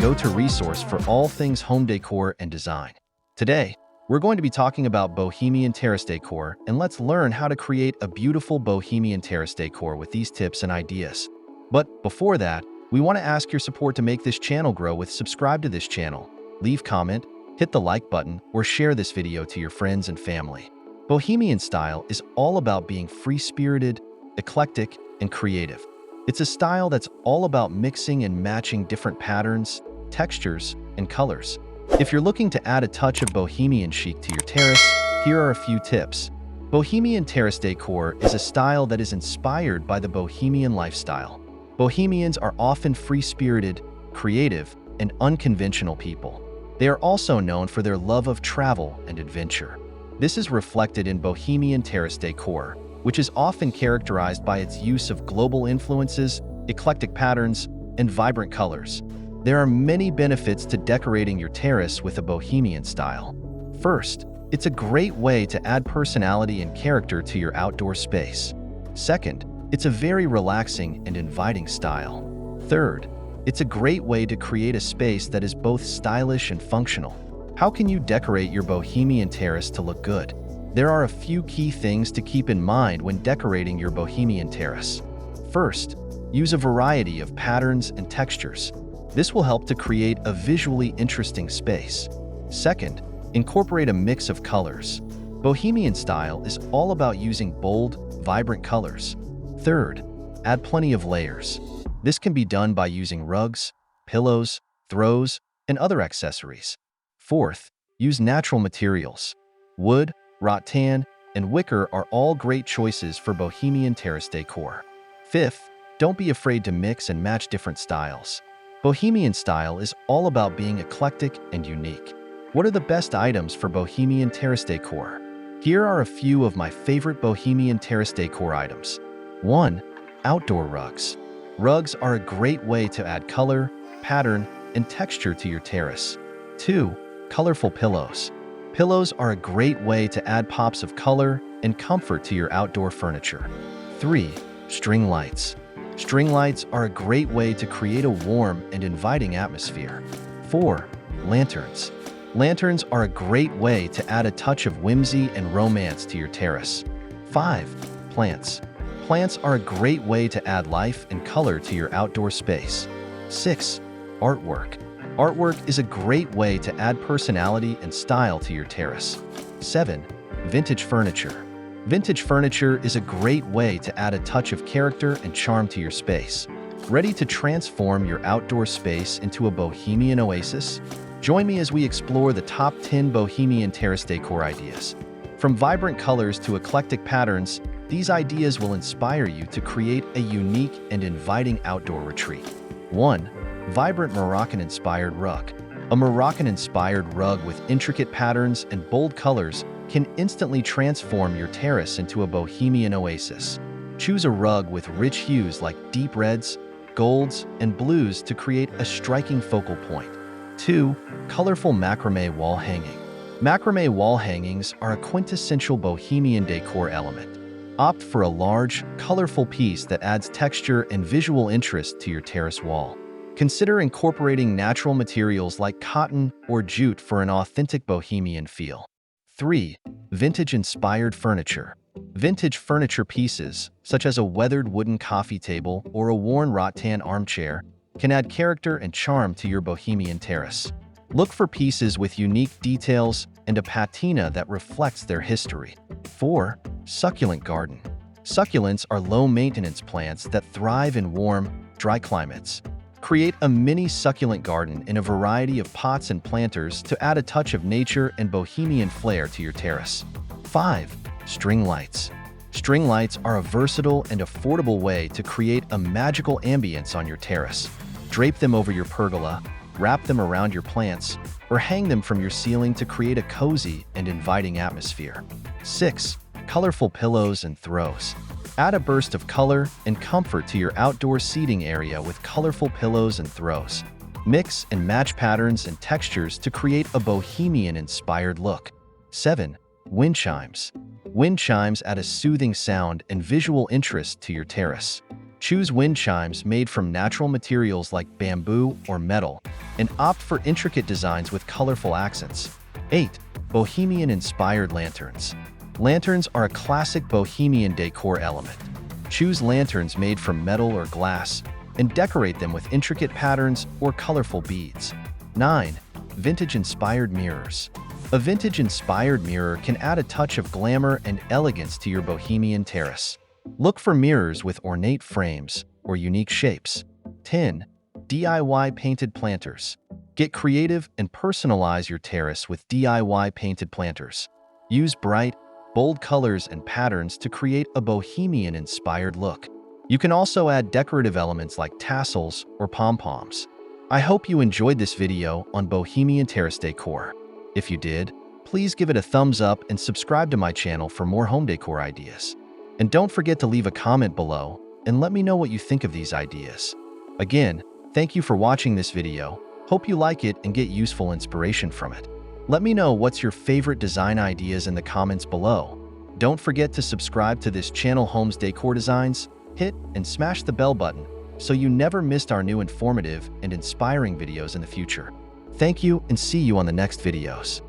go-to resource for all things home decor and design. Today, we're going to be talking about Bohemian Terrace Decor, and let's learn how to create a beautiful Bohemian Terrace Decor with these tips and ideas. But before that, we want to ask your support to make this channel grow with subscribe to this channel, leave comment, hit the like button, or share this video to your friends and family. Bohemian style is all about being free-spirited, eclectic, and creative. It's a style that's all about mixing and matching different patterns, textures, and colors. If you're looking to add a touch of bohemian chic to your terrace, here are a few tips. Bohemian Terrace Decor is a style that is inspired by the bohemian lifestyle. Bohemians are often free-spirited, creative, and unconventional people. They are also known for their love of travel and adventure. This is reflected in Bohemian Terrace Decor, which is often characterized by its use of global influences, eclectic patterns, and vibrant colors. There are many benefits to decorating your terrace with a bohemian style. First, it's a great way to add personality and character to your outdoor space. Second, it's a very relaxing and inviting style. Third, it's a great way to create a space that is both stylish and functional. How can you decorate your bohemian terrace to look good? There are a few key things to keep in mind when decorating your bohemian terrace. First, use a variety of patterns and textures. This will help to create a visually interesting space. Second, incorporate a mix of colors. Bohemian style is all about using bold, vibrant colors. Third, add plenty of layers. This can be done by using rugs, pillows, throws, and other accessories. Fourth, use natural materials. Wood, rattan, and wicker are all great choices for Bohemian Terrace Decor. Fifth, don't be afraid to mix and match different styles. Bohemian style is all about being eclectic and unique. What are the best items for Bohemian Terrace Decor? Here are a few of my favorite Bohemian Terrace Decor items. 1. Outdoor rugs. Rugs are a great way to add color, pattern, and texture to your terrace. 2. Colorful pillows. Pillows are a great way to add pops of color and comfort to your outdoor furniture. 3. String lights. String lights are a great way to create a warm and inviting atmosphere. 4. Lanterns. Lanterns are a great way to add a touch of whimsy and romance to your terrace. 5. Plants. Plants are a great way to add life and color to your outdoor space. 6. Artwork. Artwork is a great way to add personality and style to your terrace. 7. Vintage furniture. Vintage furniture is a great way to add a touch of character and charm to your space. Ready to transform your outdoor space into a bohemian oasis? Join me as we explore the top 10 Bohemian Terrace Decor ideas. From vibrant colors to eclectic patterns, these ideas will inspire you to create a unique and inviting outdoor retreat. 1. Vibrant Moroccan-inspired rug. A Moroccan-inspired rug with intricate patterns and bold colors can instantly transform your terrace into a bohemian oasis. Choose a rug with rich hues like deep reds, golds, and blues to create a striking focal point. 2. Colorful macrame wall hanging. Macrame wall hangings are a quintessential bohemian decor element. Opt for a large, colorful piece that adds texture and visual interest to your terrace wall. Consider incorporating natural materials like cotton or jute for an authentic bohemian feel. 3. Vintage-inspired furniture. Vintage furniture pieces, such as a weathered wooden coffee table or a worn rattan armchair, can add character and charm to your bohemian terrace. Look for pieces with unique details and a patina that reflects their history. 4. Succulent garden. Succulents are low-maintenance plants that thrive in warm, dry climates. Create a mini succulent garden in a variety of pots and planters to add a touch of nature and bohemian flair to your terrace. 5. String lights. String lights are a versatile and affordable way to create a magical ambience on your terrace. Drape them over your pergola, wrap them around your plants, or hang them from your ceiling to create a cozy and inviting atmosphere. 6. Colorful pillows and throws. Add a burst of color and comfort to your outdoor seating area with colorful pillows and throws. Mix and match patterns and textures to create a bohemian-inspired look. 7. Wind chimes. Wind chimes add a soothing sound and visual interest to your terrace. Choose wind chimes made from natural materials like bamboo or metal, and opt for intricate designs with colorful accents. 8. Bohemian-inspired lanterns. Lanterns are a classic Bohemian decor element. Choose lanterns made from metal or glass and decorate them with intricate patterns or colorful beads. 9. Vintage-inspired mirrors. A vintage-inspired mirror can add a touch of glamour and elegance to your Bohemian terrace. Look for mirrors with ornate frames or unique shapes. 10. DIY painted planters. Get creative and personalize your terrace with DIY painted planters. Use bright, bold colors and patterns to create a Bohemian-inspired look. You can also add decorative elements like tassels or pom-poms. I hope you enjoyed this video on Bohemian Terrace Decor. If you did, please give it a thumbs up and subscribe to my channel for more home decor ideas. And don't forget to leave a comment below and let me know what you think of these ideas. Again, thank you for watching this video. Hope you like it and get useful inspiration from it. Let me know what's your favorite design ideas in the comments below. Don't forget to subscribe to this channel, Homes Decor Designs. Hit and smash the bell button so you never missed our new informative and inspiring videos in the future. Thank you and see you on the next videos.